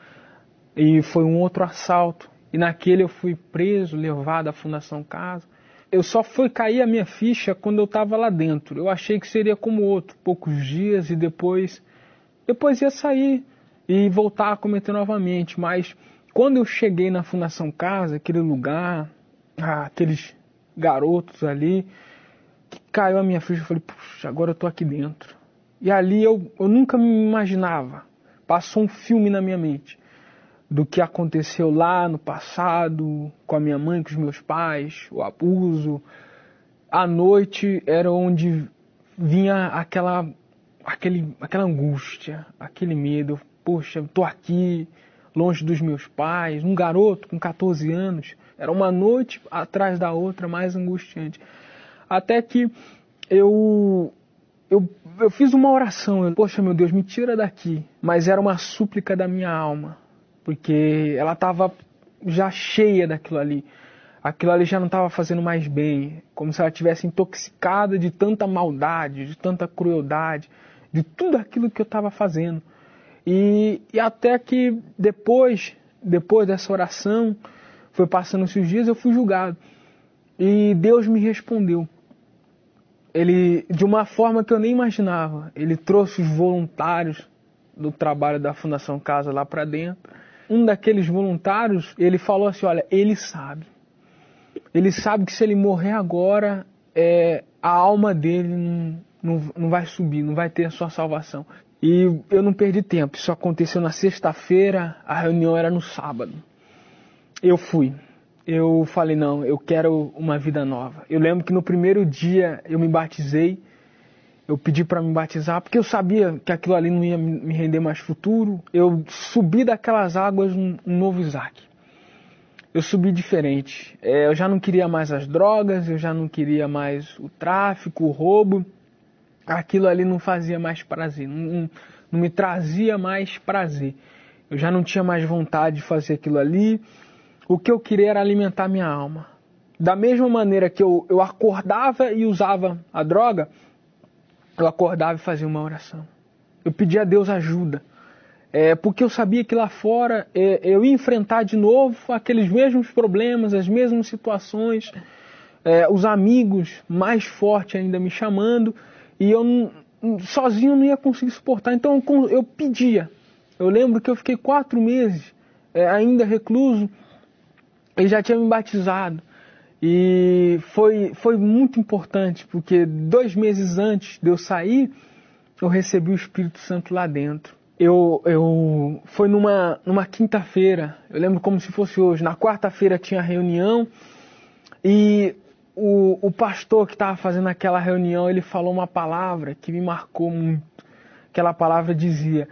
e foi um outro assalto. E naquele eu fui preso, levado à Fundação Casa. Eu só fui cair a minha ficha quando eu estava lá dentro. Eu achei que seria como outro, poucos dias, e depois ia sair e voltar a cometer novamente. Mas quando eu cheguei na Fundação Casa, aquele lugar, aqueles garotos ali, que caiu a minha ficha, eu falei, puxa, agora eu estou aqui dentro. E ali eu nunca me imaginava. Passou um filme na minha mente do que aconteceu lá no passado, com a minha mãe, com os meus pais, o abuso. À noite era onde vinha aquela angústia, aquele medo. Poxa, eu tô aqui, longe dos meus pais, um garoto com 14 anos. Era uma noite atrás da outra, mais angustiante. Até que eu fiz uma oração. Poxa, meu Deus, me tira daqui. Mas era uma súplica da minha alma, porque ela estava já cheia daquilo ali. Aquilo ali já não estava fazendo mais bem, como se ela estivesse intoxicada de tanta maldade, de tanta crueldade, de tudo aquilo que eu estava fazendo. E até que depois dessa oração, foi passando esses dias, eu fui julgado. E Deus me respondeu. Ele, de uma forma que eu nem imaginava, ele trouxe os voluntários do trabalho da Fundação Casa lá para dentro. Um daqueles voluntários, ele falou assim, olha, ele sabe que se ele morrer agora, a alma dele não vai subir, não vai ter a sua salvação. E eu não perdi tempo, isso aconteceu na sexta-feira, a reunião era no sábado. Eu fui. Eu falei, não, eu quero uma vida nova. Eu lembro que no primeiro dia eu me batizei, eu pedi para me batizar, porque eu sabia que aquilo ali não ia me render mais futuro. Eu subi daquelas águas um novo Isaac. Eu subi diferente. Eu já não queria mais as drogas, eu já não queria mais o tráfico, o roubo. Aquilo ali não fazia mais prazer, não me trazia mais prazer. Eu já não tinha mais vontade de fazer aquilo ali. O que eu queria era alimentar minha alma. Da mesma maneira que eu acordava e usava a droga, eu acordava e fazia uma oração. Eu pedia a Deus ajuda. Porque eu sabia que lá fora eu ia enfrentar de novo aqueles mesmos problemas, as mesmas situações, os amigos mais fortes ainda me chamando, e eu sozinho não ia conseguir suportar. Então eu pedia. Eu lembro que eu fiquei 4 meses ainda recluso, ele já tinha me batizado. E foi muito importante, porque 2 meses antes de eu sair, eu recebi o Espírito Santo lá dentro. Foi numa quinta-feira, eu lembro como se fosse hoje. Na quarta-feira tinha reunião e o pastor que estava fazendo aquela reunião, ele falou uma palavra que me marcou muito. Aquela palavra dizia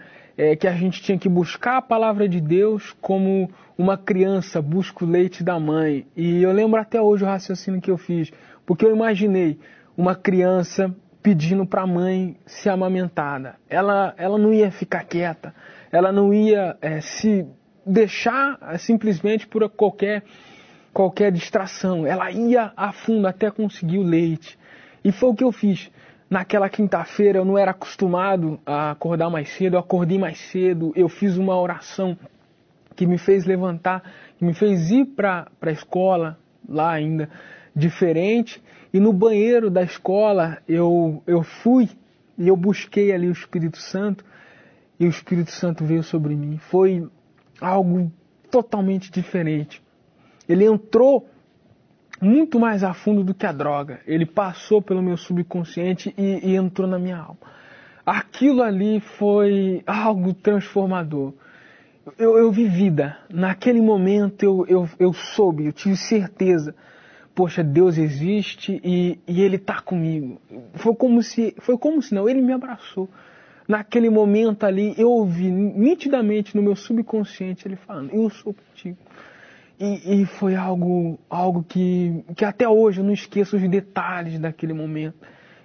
que a gente tinha que buscar a palavra de Deus como uma criança busca o leite da mãe. E eu lembro até hoje o raciocínio que eu fiz, porque eu imaginei uma criança pedindo para a mãe ser amamentada. Ela não ia ficar quieta, ela não ia se deixar simplesmente por qualquer distração. Ela ia a fundo até conseguir o leite. E foi o que eu fiz. Naquela quinta-feira eu não era acostumado a acordar mais cedo, eu acordei mais cedo, eu fiz uma oração que me fez levantar, que me fez ir para a escola, lá ainda diferente, e no banheiro da escola eu fui e eu busquei ali o Espírito Santo, e o Espírito Santo veio sobre mim. Foi algo totalmente diferente. Ele entrou muito mais a fundo do que a droga. Ele passou pelo meu subconsciente e entrou na minha alma. Aquilo ali foi algo transformador. Eu vi vida. Naquele momento eu soube, eu tive certeza. Poxa, Deus existe e Ele está comigo. Foi como se não, Ele me abraçou. Naquele momento ali, eu ouvi nitidamente no meu subconsciente Ele falando, eu sou contigo. E foi algo que até hoje eu não esqueço os detalhes daquele momento.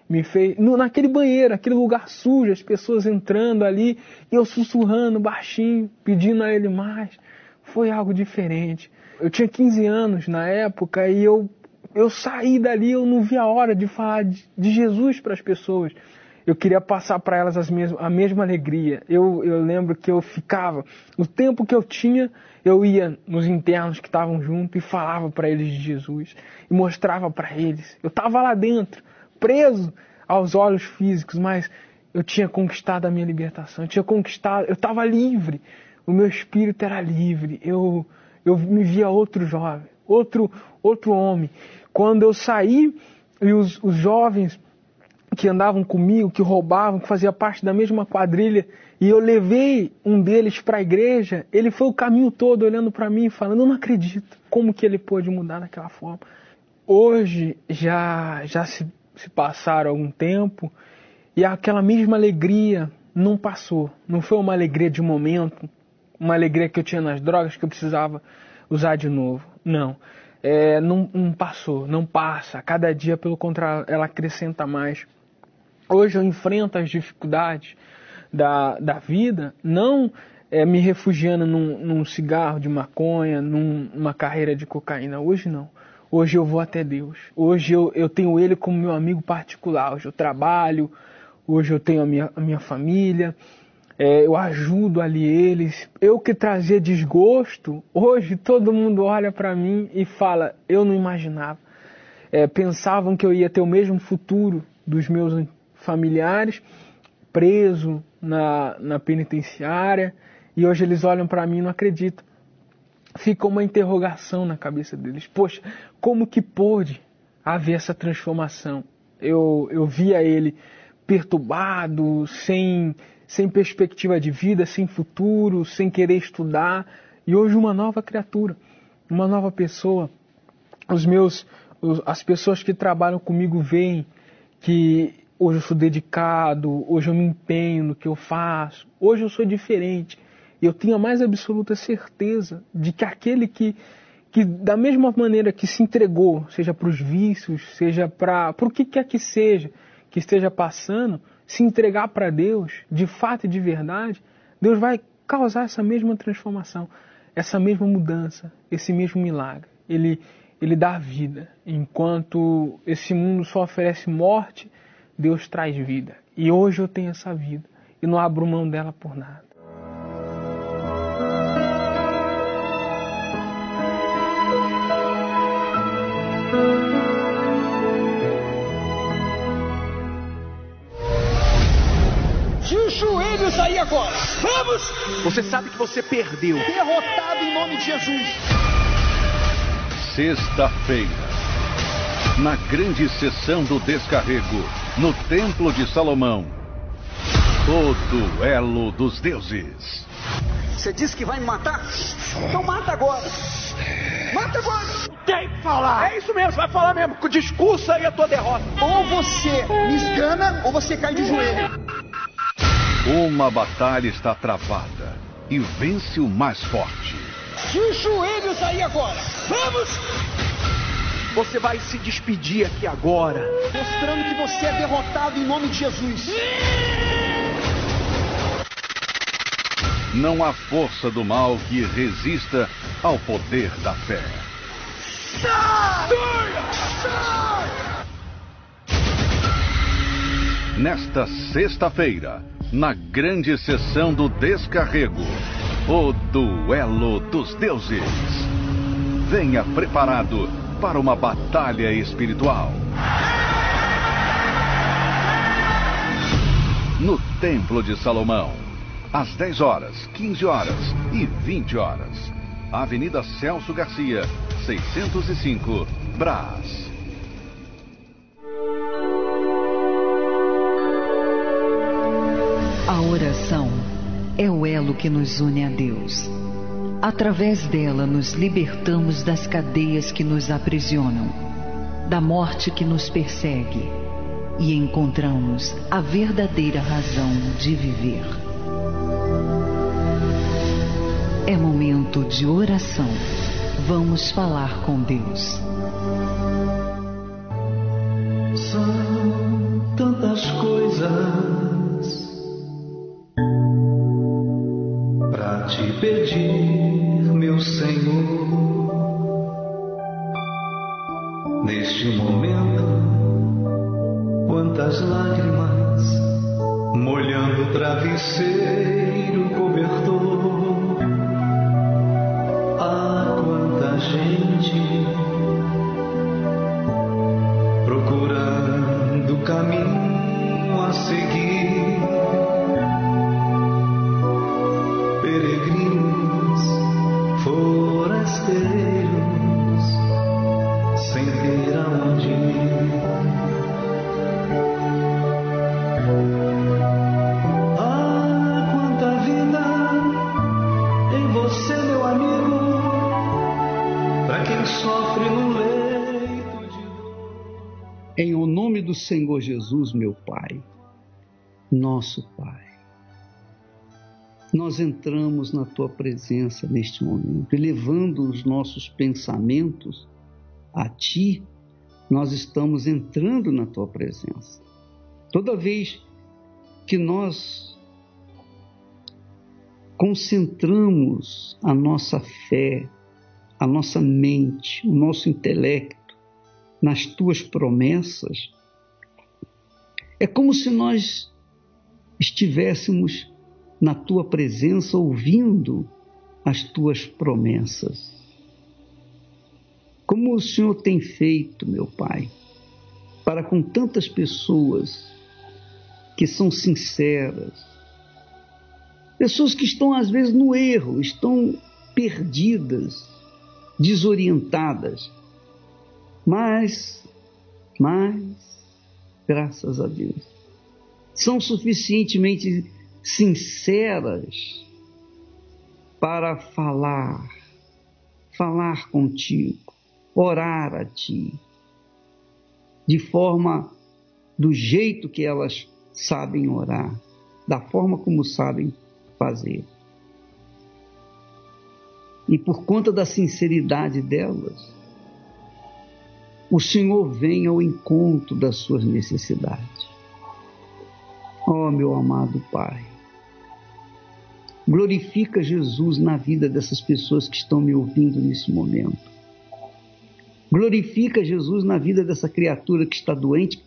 Me fez naquele banheiro, aquele lugar sujo, as pessoas entrando ali, e eu sussurrando baixinho, pedindo a Ele mais. Foi algo diferente. Eu tinha 15 anos na época e eu saí dali, eu não vi a hora de falar de Jesus para as pessoas. Eu queria passar para elas a mesma alegria. Eu lembro que eu ficava, o tempo que eu tinha, eu ia nos internos que estavam junto e falava para eles de Jesus. E mostrava para eles. Eu estava lá dentro, preso aos olhos físicos, mas eu tinha conquistado a minha libertação. Eu estava livre. O meu espírito era livre. Eu me via outro jovem, outro homem. Quando eu saí, e os jovens que andavam comigo, que roubavam, que faziam parte da mesma quadrilha, e eu levei um deles para a igreja, ele foi o caminho todo olhando para mim e falando, eu não acredito, como que ele pôde mudar daquela forma. Hoje já se passaram algum tempo, e aquela mesma alegria não passou. Não foi uma alegria de momento, uma alegria que eu tinha nas drogas que eu precisava usar de novo. Não. Não passou, não passa. Cada dia, pelo contrário, ela acrescenta mais. Hoje eu enfrento as dificuldades da vida, não me refugiando num cigarro de maconha, numa carreira de cocaína. Hoje não. Hoje eu vou até Deus. Hoje eu tenho Ele como meu amigo particular. Hoje eu trabalho, hoje eu tenho a minha família, eu ajudo ali eles. Eu que trazia desgosto, hoje todo mundo olha para mim e fala, eu não imaginava. Pensavam que eu ia ter o mesmo futuro dos meus familiares, preso na penitenciária, e hoje eles olham para mim e não acreditam. Fica uma interrogação na cabeça deles. Poxa, como que pôde haver essa transformação? Eu via ele perturbado, sem perspectiva de vida, sem futuro, sem querer estudar, e hoje uma nova criatura, uma nova pessoa. As pessoas que trabalham comigo veem que hoje eu sou dedicado, hoje eu me empenho no que eu faço, hoje eu sou diferente. Eu tenho a mais absoluta certeza de que aquele que da mesma maneira que se entregou, seja para os vícios, seja para o que quer que seja, que esteja passando, se entregar para Deus, de fato e de verdade, Deus vai causar essa mesma transformação, essa mesma mudança, esse mesmo milagre. Ele dá vida. Enquanto esse mundo só oferece morte, Deus traz vida. E hoje eu tenho essa vida e não abro mão dela por nada. Se os joelhos aí agora. Vamos! Você sabe que você perdeu. Derrotado em nome de Jesus. Sexta-feira, na grande sessão do descarrego, no Templo de Salomão, o duelo dos deuses. Você disse que vai me matar? Então mata agora. Mata agora. Tem que falar. É isso mesmo, vai falar mesmo. Discursa aí a tua derrota. Ou você me esgana, ou você cai de joelho. Uma batalha está travada e vence o mais forte. De joelhos aí agora. Vamos! Você vai se despedir aqui agora, mostrando que você é derrotado em nome de Jesus. Não há força do mal que resista ao poder da fé. Nesta sexta-feira, na grande sessão do descarrego, o duelo dos deuses. Venha preparado para uma batalha espiritual. No Templo de Salomão, às 10 horas, 15 horas e 20 horas. Avenida Celso Garcia, 605, Brás. A oração é o elo que nos une a Deus. Através dela nos libertamos das cadeias que nos aprisionam, da morte que nos persegue, e encontramos a verdadeira razão de viver. É momento de oração. Vamos falar com Deus. São tantas coisas pra te pedir, meu Senhor. Neste momento, quantas lágrimas molhando o travesseiro cobertor. Gente procurando o caminho a seguir, peregrinos, forasteiros, sem ter aonde ir. Ah, quanta vida em você, meu amigo, para quem sofre no leito de dor. Em o nome do Senhor Jesus, meu Pai, nosso Pai, nós entramos na Tua presença neste momento, elevando os nossos pensamentos a Ti, nós estamos entrando na Tua presença. Toda vez que nós concentramos a nossa fé, a nossa mente, o nosso intelecto nas Tuas promessas, é como se nós estivéssemos na Tua presença ouvindo as Tuas promessas. Como o Senhor tem feito, meu Pai, para com tantas pessoas que são sinceras, pessoas que estão às vezes no erro, estão perdidas, desorientadas, mas, graças a Deus, são suficientemente sinceras para falar contigo, orar a Ti, de forma, do jeito que elas sabem orar, da forma como sabem fazer. E por conta da sinceridade delas, o Senhor vem ao encontro das suas necessidades. Oh, meu amado Pai, glorifica Jesus na vida dessas pessoas que estão me ouvindo nesse momento. Glorifica Jesus na vida dessa criatura que está doente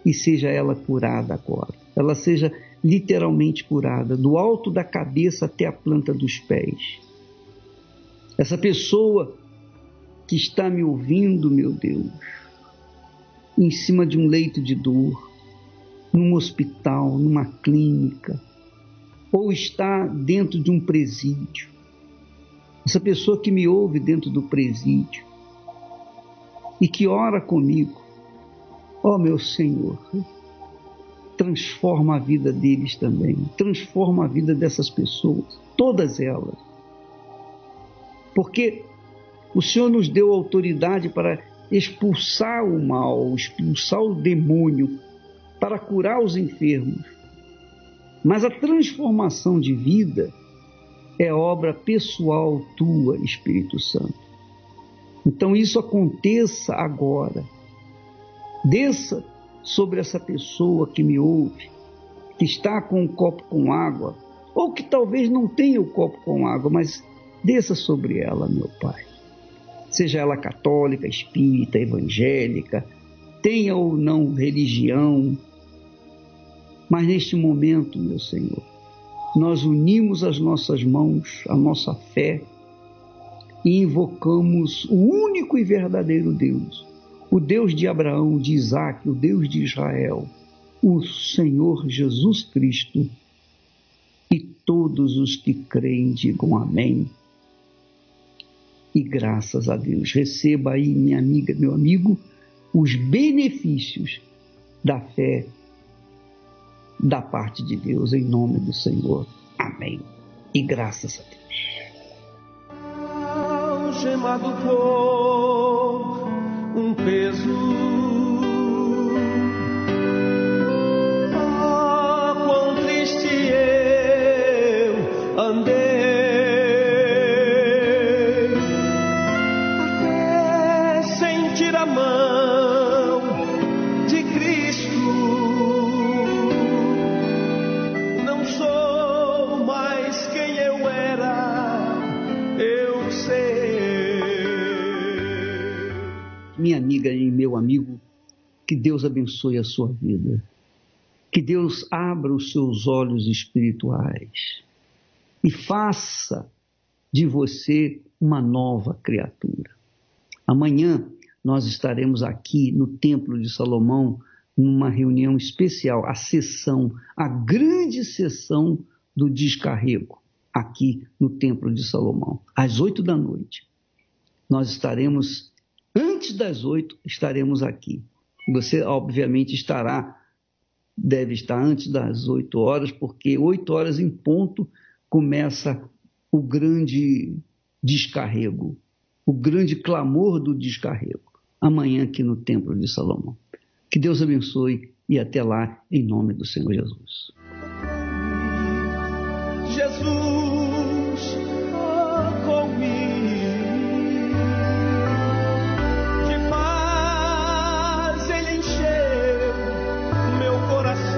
e seja ela curada agora. Ela seja literalmente curada, do alto da cabeça até a planta dos pés. Essa pessoa que está me ouvindo, meu Deus, em cima de um leito de dor, num hospital, numa clínica, ou está dentro de um presídio, essa pessoa que me ouve dentro do presídio e que ora comigo, ó meu Senhor, transforma a vida deles também, transforma a vida dessas pessoas, todas elas, porque o Senhor nos deu autoridade para expulsar o mal, expulsar o demônio, para curar os enfermos. Mas a transformação de vida é obra pessoal tua, Espírito Santo. Então isso aconteça agora. Desça sobre essa pessoa que me ouve, que está com um copo com água, ou que talvez não tenha o copo com água, mas desça sobre ela, meu Pai. Seja ela católica, espírita, evangélica, tenha ou não religião, mas neste momento, meu Senhor, nós unimos as nossas mãos, a nossa fé, e invocamos o único e verdadeiro Deus, o Deus de Abraão, de Isaac, o Deus de Israel, o Senhor Jesus Cristo. E todos os que creem digam amém. E graças a Deus, receba aí, minha amiga, meu amigo, os benefícios da fé da parte de Deus, em nome do Senhor. Amém. E graças a Deus. Algemado por um peso, quão triste eu andei, até sentir a mão de Cristo. Não sou mais quem eu era, eu sei. Minha amiga e meu amigo, que Deus abençoe a sua vida. Que Deus abra os seus olhos espirituais e faça de você uma nova criatura. Amanhã nós estaremos aqui no Templo de Salomão, numa reunião especial, a grande sessão do descarrego, aqui no Templo de Salomão, às 8 da noite. Nós estaremos, antes das 8, estaremos aqui. Você, obviamente, deve estar antes das 8 horas, porque 8 horas em ponto começa o grande descarrego, o grande clamor do descarrego, amanhã aqui no Templo de Salomão. Que Deus abençoe e até lá, em nome do Senhor Jesus. Jesus, comigo, de paz Ele encheu meu coração.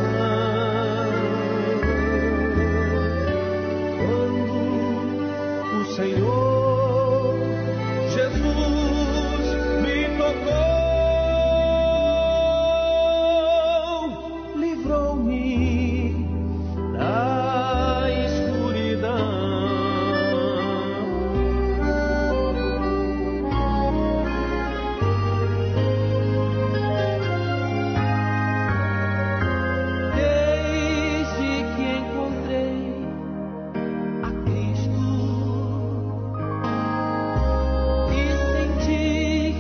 Quando o Senhor Jesus me tocou, livrou-me da escuridão. Desde que encontrei a Cristo e senti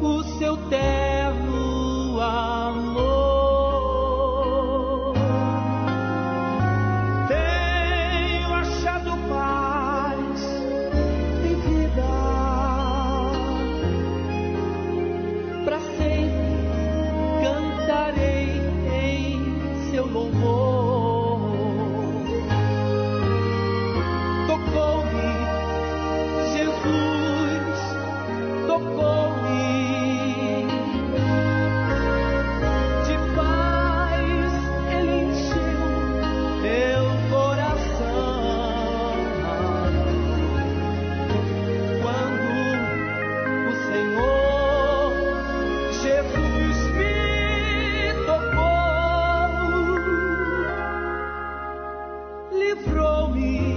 o seu terno amor, tenho achado paz e vida. Pra sempre cantarei em seu louvor. Tocou-me, Jesus, tocou-me. De paz Ele encheu meu coração. Quando o Senhor Jesus me tocou, livrou-me